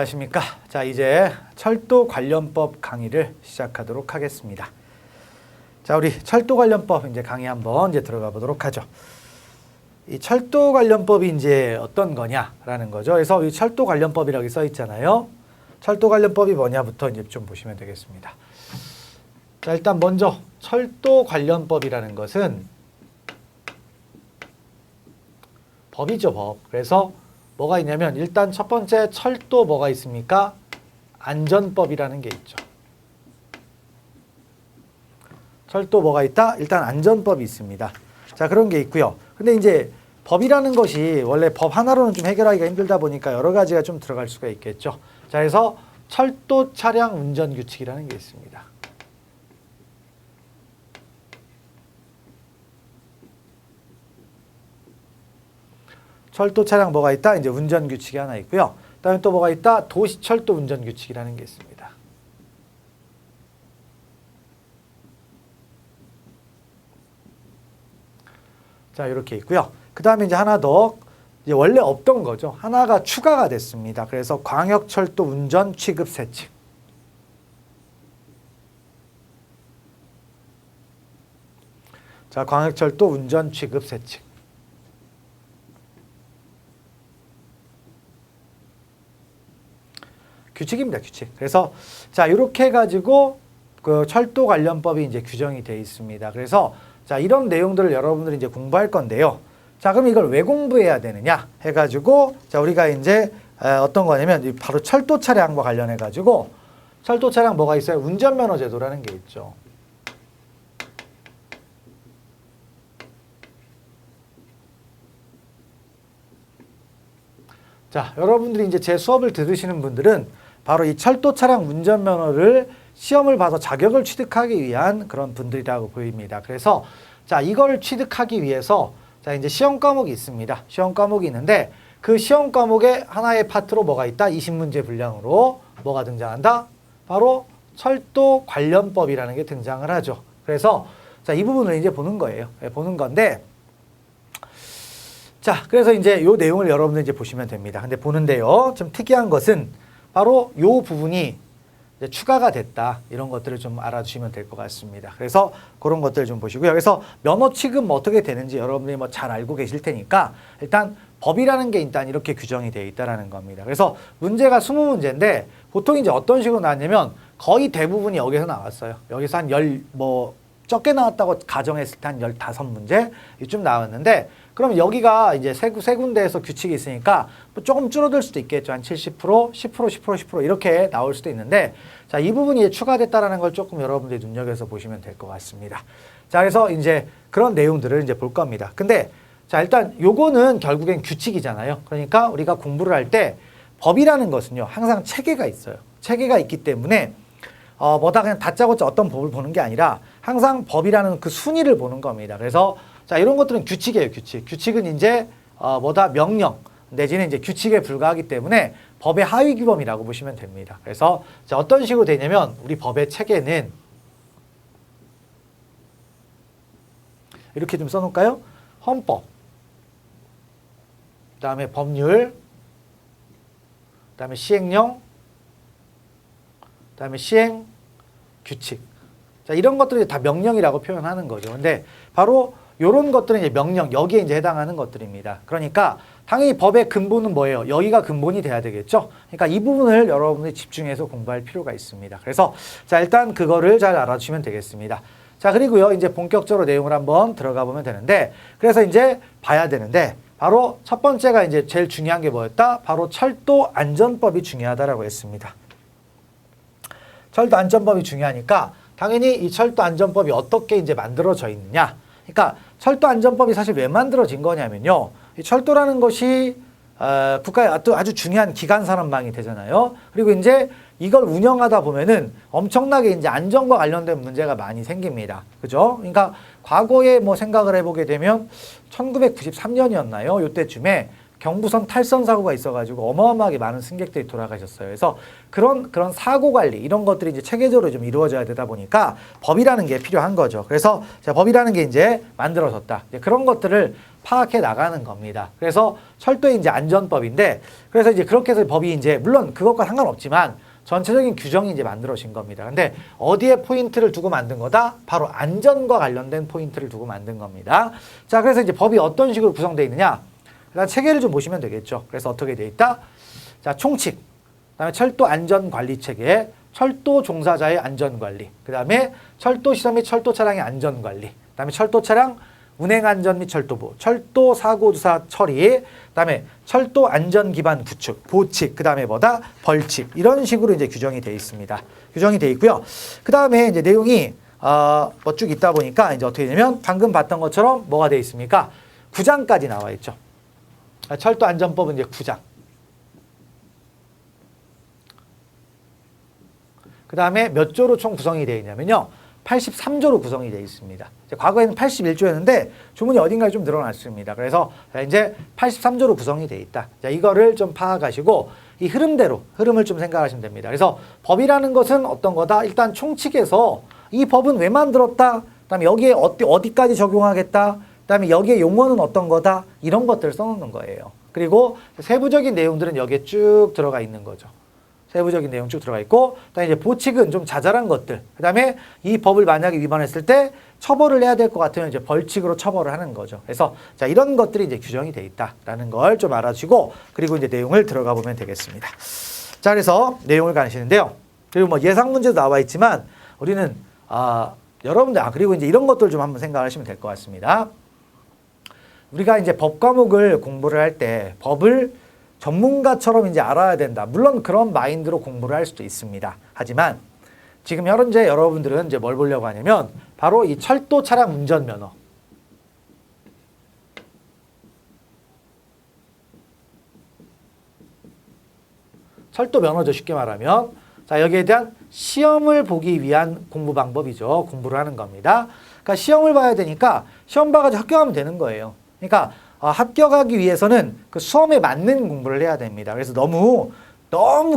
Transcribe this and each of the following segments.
안녕하십니까. 자, 이제 철도 관련법 강의를 시작하도록 하겠습니다. 자, 우리 철도 관련법 이제 강의 한번 이제 들어가 보도록 하죠. 이 철도 관련법이 이제 어떤 거냐라는 거죠. 그래서 이 철도 관련법이라고 써 있잖아요. 철도 관련법이 뭐냐부터 이제 좀 보시면 되겠습니다. 자, 일단 먼저 철도 관련법이라는 것은 법이죠, 법. 그래서 뭐가 있냐면 일단 첫 번째 철도 뭐가 있습니까? 안전법이라는 게 있죠. 철도 뭐가 있다? 일단 안전법이 있습니다. 자, 그런 게 있고요. 근데 이제 법이라는 것이 원래 법 하나로는 좀 해결하기가 힘들다 보니까 여러 가지가 좀 들어갈 수가 있겠죠. 자, 그래서 철도 차량 운전 규칙이라는 게 있습니다. 철도 차량 뭐가 있다? 이제 운전 규칙이 하나 있고요. 그다음에 또 뭐가 있다? 도시철도 운전 규칙이라는 게 있습니다. 자, 이렇게 있고요. 그다음에 이제 하나 더 이제 원래 없던 거죠. 하나가 추가가 됐습니다. 그래서 광역철도 운전 취급 세칙. 자, 광역철도 운전 취급 세칙. 규칙입니다, 규칙. 그래서 자, 이렇게 해가지고 그 철도 관련법이 이제 규정이 되어 있습니다. 그래서 자, 이런 내용들을 여러분들이 이제 공부할 건데요. 자, 그럼 이걸 왜 공부해야 되느냐 해가지고 자, 우리가 이제 어떤 거냐면 바로 철도 차량과 관련해가지고 철도 차량 뭐가 있어요? 운전면허 제도라는 게 있죠. 자, 여러분들이 이제 제 수업을 들으시는 분들은 바로 이 철도 차량 운전면허를 시험을 봐서 자격을 취득하기 위한 그런 분들이라고 보입니다. 그래서 자, 이걸 취득하기 위해서 자, 이제 시험 과목이 있습니다. 시험 과목이 있는데 그 시험 과목의 하나의 파트로 뭐가 있다? 20문제 분량으로 뭐가 등장한다? 바로 철도 관련법이라는 게 등장을 하죠. 그래서 자, 이 부분을 이제 보는 거예요. 보는 건데 자, 그래서 이제 요 내용을 여러분들 이제 보시면 됩니다. 근데 보는데요. 좀 특이한 것은 바로 요 부분이 이제 추가가 됐다. 이런 것들을 좀 알아주시면 될 것 같습니다. 그래서 그런 것들을 좀 보시고요. 그래서 면허 취급 뭐 어떻게 되는지 여러분들이 뭐 잘 알고 계실 테니까 일단 법이라는 게 일단 이렇게 규정이 되어 있다라는 겁니다. 그래서 문제가 20문제인데 보통 이제 어떤 식으로 나왔냐면 거의 대부분이 여기서 나왔어요. 여기서 한 적게 나왔다고 가정했을 때 한 15문제 이쯤 나왔는데 그럼 여기가 이제 세 군데에서 규칙이 있으니까 뭐 조금 줄어들 수도 있겠죠. 한 70%, 10%, 10%, 10% 이렇게 나올 수도 있는데 자, 이 부분이 추가됐다라는 걸 조금 여러분들이 눈여겨서 보시면 될 것 같습니다. 자, 그래서 이제 그런 내용들을 이제 볼 겁니다. 근데 자, 일단 요거는 결국엔 규칙이잖아요. 그러니까 우리가 공부를 할 때 법이라는 것은요, 항상 체계가 있어요. 체계가 있기 때문에 뭐다 그냥 다짜고짜 어떤 법을 보는 게 아니라 항상 법이라는 그 순위를 보는 겁니다. 그래서 자, 이런 것들은 규칙이에요, 규칙. 규칙은 이제 명령 내지는 이제 규칙에 불과하기 때문에 법의 하위 규범이라고 보시면 됩니다. 그래서 자, 어떤 식으로 되냐면 우리 법의 체계는 이렇게 좀 써놓을까요? 헌법, 그다음에 법률, 그다음에 시행령, 그다음에 시행 규칙. 자, 이런 것들이 다 명령이라고 표현하는 거죠. 근데 바로 이런 것들은 이제 명령, 여기에 이제 해당하는 것들입니다. 그러니까 당연히 법의 근본은 뭐예요? 여기가 근본이 돼야 되겠죠? 그러니까 이 부분을 여러분들이 집중해서 공부할 필요가 있습니다. 그래서 자, 일단 그거를 잘 알아주시면 되겠습니다. 자, 그리고요, 이제 본격적으로 내용을 한번 들어가 보면 되는데 그래서 이제 봐야 되는데 바로 첫 번째가 이제 제일 중요한 게 뭐였다? 바로 철도 안전법이 중요하다라고 했습니다. 철도 안전법이 중요하니까 당연히 이 철도 안전법이 어떻게 이제 만들어져 있느냐? 그러니까 철도 안전법이 사실 왜 만들어진 거냐면요. 이 철도라는 것이 국가의 아주 중요한 기간 산업망이 되잖아요. 그리고 이제 이걸 운영하다 보면은 엄청나게 이제 안전과 관련된 문제가 많이 생깁니다. 그죠? 그러니까 과거에 뭐 생각을 해보게 되면 1993년이었나요? 요때쯤에 경부선 탈선 사고가 있어가지고 어마어마하게 많은 승객들이 돌아가셨어요. 그래서 그런 사고 관리 이런 것들이 이제 체계적으로 좀 이루어져야 되다 보니까 법이라는 게 필요한 거죠. 그래서 법이라는 게 이제 만들어졌다. 이제 그런 것들을 파악해 나가는 겁니다. 그래서 철도의 이제 안전법인데, 그래서 이제 그렇게 해서 법이 이제 물론 그것과 상관없지만 전체적인 규정이 이제 만들어진 겁니다. 근데 어디에 포인트를 두고 만든 거다? 바로 안전과 관련된 포인트를 두고 만든 겁니다. 자, 그래서 이제 법이 어떤 식으로 구성되어 있느냐? 일단 체계를 좀 보시면 되겠죠. 그래서 어떻게 되어 있다? 자, 총칙, 그다음에 철도 안전 관리 체계, 철도 종사자의 안전 관리, 그다음에 철도 시설 및 철도 차량의 안전 관리, 그다음에 철도 차량 운행 안전 및 철도부, 철도 사고 조사 처리, 그다음에 철도 안전 기반 구축, 보칙, 그다음에 뭐다? 벌칙. 이런 식으로 이제 규정이 되어 있습니다. 규정이 되어 있고요. 그다음에 이제 내용이 뭐 쭉 있다 보니까 이제 어떻게 되냐면 방금 봤던 것처럼 뭐가 되어 있습니까? 9장까지 나와 있죠. 철도 안전법은 이제 9장. 그다음에 몇 조로 총 구성이 되어 있냐면요. 83조로 구성이 되어 있습니다. 과거에는 81조였는데 조문이 어딘가에 좀 늘어났습니다. 그래서 이제 83조로 구성이 되어 있다. 자, 이거를 좀 파악하시고 이 흐름을 좀 생각하시면 됩니다. 그래서 법이라는 것은 어떤 거다? 일단 총칙에서 이 법은 왜 만들었다? 그다음에 여기에 어디까지 적용하겠다? 그다음에 여기에 용어는 어떤 거다? 이런 것들을 써놓는 거예요. 그리고 세부적인 내용들은 여기에 쭉 들어가 있는 거죠. 세부적인 내용 쭉 들어가 있고, 그다음에 이제 보칙은 좀 자잘한 것들. 그다음에 이 법을 만약에 위반했을 때 처벌을 해야 될 것 같으면 이제 벌칙으로 처벌을 하는 거죠. 그래서 자, 이런 것들이 이제 규정이 돼 있다라는 걸 좀 알아주시고, 그리고 이제 내용을 들어가 보면 되겠습니다. 자, 그래서 내용을 가시는데요. 그리고 뭐 예상 문제도 나와 있지만 우리는 여러분들 그리고 이제 이런 것들 좀 한번 생각하시면 될 것 같습니다. 우리가 이제 법 과목을 공부를 할 때 법을 전문가처럼 이제 알아야 된다. 물론 그런 마인드로 공부를 할 수도 있습니다. 하지만 지금 현재 여러분들은 이제 뭘 보려고 하냐면 바로 이 철도 차량 운전면허. 철도 면허죠. 쉽게 말하면. 자, 여기에 대한 시험을 보기 위한 공부 방법이죠. 공부를 하는 겁니다. 그러니까 시험을 봐야 되니까 시험 봐가지고 합격하면 되는 거예요. 그러니까 합격하기 위해서는 그 수험에 맞는 공부를 해야 됩니다. 그래서 너무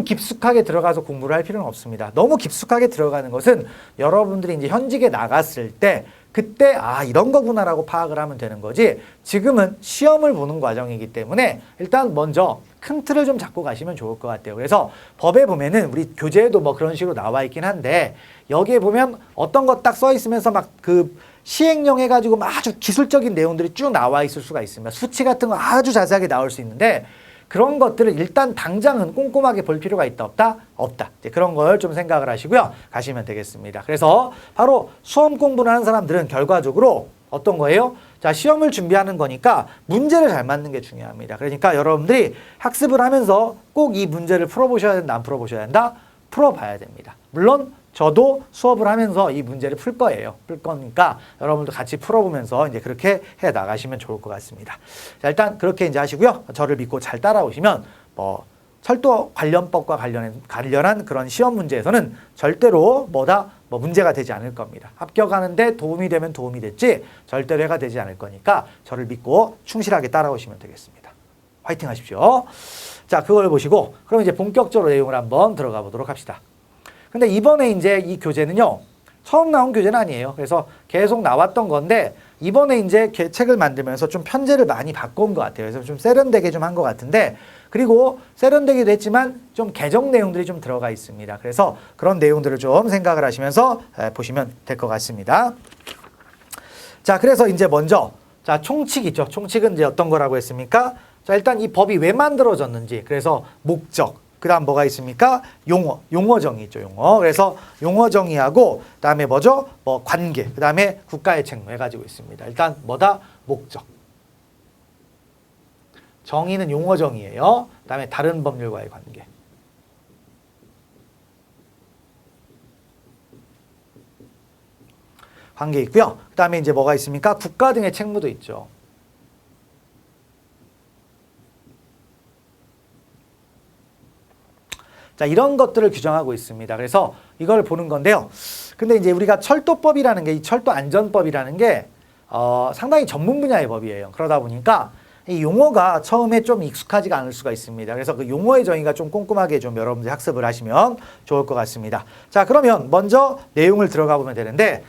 깊숙하게 들어가서 공부를 할 필요는 없습니다. 너무 깊숙하게 들어가는 것은 여러분들이 이제 현직에 나갔을 때 그때 이런 거구나라고 파악을 하면 되는 거지, 지금은 시험을 보는 과정이기 때문에 일단 먼저 큰 틀을 좀 잡고 가시면 좋을 것 같아요. 그래서 법에 보면은 우리 교재에도 뭐 그런 식으로 나와 있긴 한데 여기에 보면 어떤 거 딱 써 있으면서 막 그 시행령 해가지고 아주 기술적인 내용들이 쭉 나와 있을 수가 있습니다. 수치 같은 거 아주 자세하게 나올 수 있는데 그런 것들을 일단 당장은 꼼꼼하게 볼 필요가 있다 없다? 없다. 이제 그런 걸 좀 생각을 하시고요. 가시면 되겠습니다. 그래서 바로 수험 공부를 하는 사람들은 결과적으로 어떤 거예요? 자, 시험을 준비하는 거니까 문제를 잘 맞는 게 중요합니다. 그러니까 여러분들이 학습을 하면서 꼭 이 문제를 풀어보셔야 된다, 안 풀어보셔야 된다? 풀어봐야 됩니다. 물론 저도 수업을 하면서 이 문제를 풀 거예요. 풀 거니까 여러분도 같이 풀어보면서 이제 그렇게 해 나가시면 좋을 것 같습니다. 자, 일단 그렇게 이제 하시고요. 저를 믿고 잘 따라오시면 뭐 철도 관련법과 관련한 그런 시험 문제에서는 절대로 뭐 문제가 되지 않을 겁니다. 합격하는데 도움이 되면 도움이 됐지 절대로 해가 되지 않을 거니까 저를 믿고 충실하게 따라오시면 되겠습니다. 화이팅 하십시오. 자, 그걸 보시고 그럼 이제 본격적으로 내용을 한번 들어가 보도록 합시다. 근데 이번에 이제 이 교재는요, 처음 나온 교재는 아니에요. 그래서 계속 나왔던 건데 이번에 이제 책을 만들면서 좀 편제를 많이 바꾼 것 같아요. 그래서 좀 세련되게 좀 한 것 같은데, 그리고 세련되기도 했지만 좀 개정 내용들이 좀 들어가 있습니다. 그래서 그런 내용들을 좀 생각을 하시면서 보시면 될 것 같습니다. 자, 그래서 이제 먼저 자, 총칙 있죠. 총칙은 이제 어떤 거라고 했습니까? 자, 일단 이 법이 왜 만들어졌는지, 그래서 목적, 그 다음 뭐가 있습니까? 용어 정의 있죠, 용어. 그래서 용어 정의하고, 그 다음에 뭐죠? 뭐 관계, 그 다음에 국가의 책무 해가지고 있습니다. 일단 뭐다? 목적. 정의는 용어 정의예요. 그 다음에 다른 법률과의 관계. 관계 있고요. 그 다음에 이제 뭐가 있습니까? 국가 등의 책무도 있죠. 자, 이런 것들을 규정하고 있습니다. 그래서 이걸 보는 건데요. 근데 이제 우리가 철도법이라는 게, 이 철도 안전법이라는 게 상당히 전문 분야의 법이에요. 그러다 보니까 이 용어가 처음에 좀 익숙하지가 않을 수가 있습니다. 그래서 그 용어의 정의가 좀 꼼꼼하게 좀 여러분들이 학습을 하시면 좋을 것 같습니다. 자, 그러면 먼저 내용을 들어가 보면 되는데,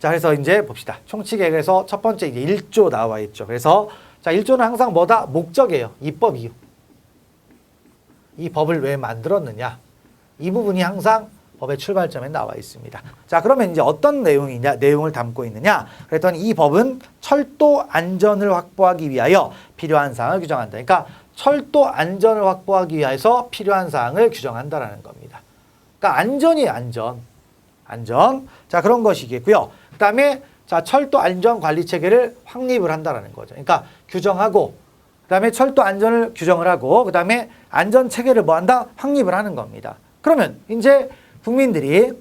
자, 그래서 이제 봅시다. 총칙에서 첫 번째 이제 1조 나와 있죠. 그래서 자, 1조는 항상 뭐다? 목적이에요. 입법이요. 이 법을 왜 만들었느냐? 이 부분이 항상 법의 출발점에 나와 있습니다. 자, 그러면 이제 어떤 내용을 담고 있느냐? 그랬더니 이 법은 철도 안전을 확보하기 위하여 필요한 사항을 규정한다. 그러니까 철도 안전을 확보하기 위해서 필요한 사항을 규정한다라는 겁니다. 그러니까 안전이에요, 안전. 자, 그런 것이겠고요. 그다음에 자, 철도 안전 관리 체계를 확립을 한다라는 거죠. 그러니까 규정하고 그다음에 철도 안전을 규정을 하고 그다음에 안전 체계를 뭐 한다? 확립을 하는 겁니다. 그러면 이제 국민들이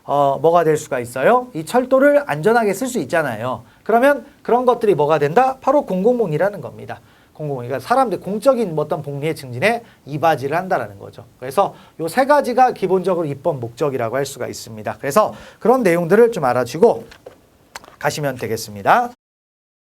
뭐가 될 수가 있어요? 이 철도를 안전하게 쓸 수 있잖아요. 그러면 그런 것들이 뭐가 된다? 바로 공공복리라는 겁니다. 그러니까 사람들 공적인 어떤 복리의 증진에 이바지를 한다라는 거죠. 그래서 요 세 가지가 기본적으로 입법 목적이라고 할 수가 있습니다. 그래서 그런 내용들을 좀 알아주고 가시면 되겠습니다.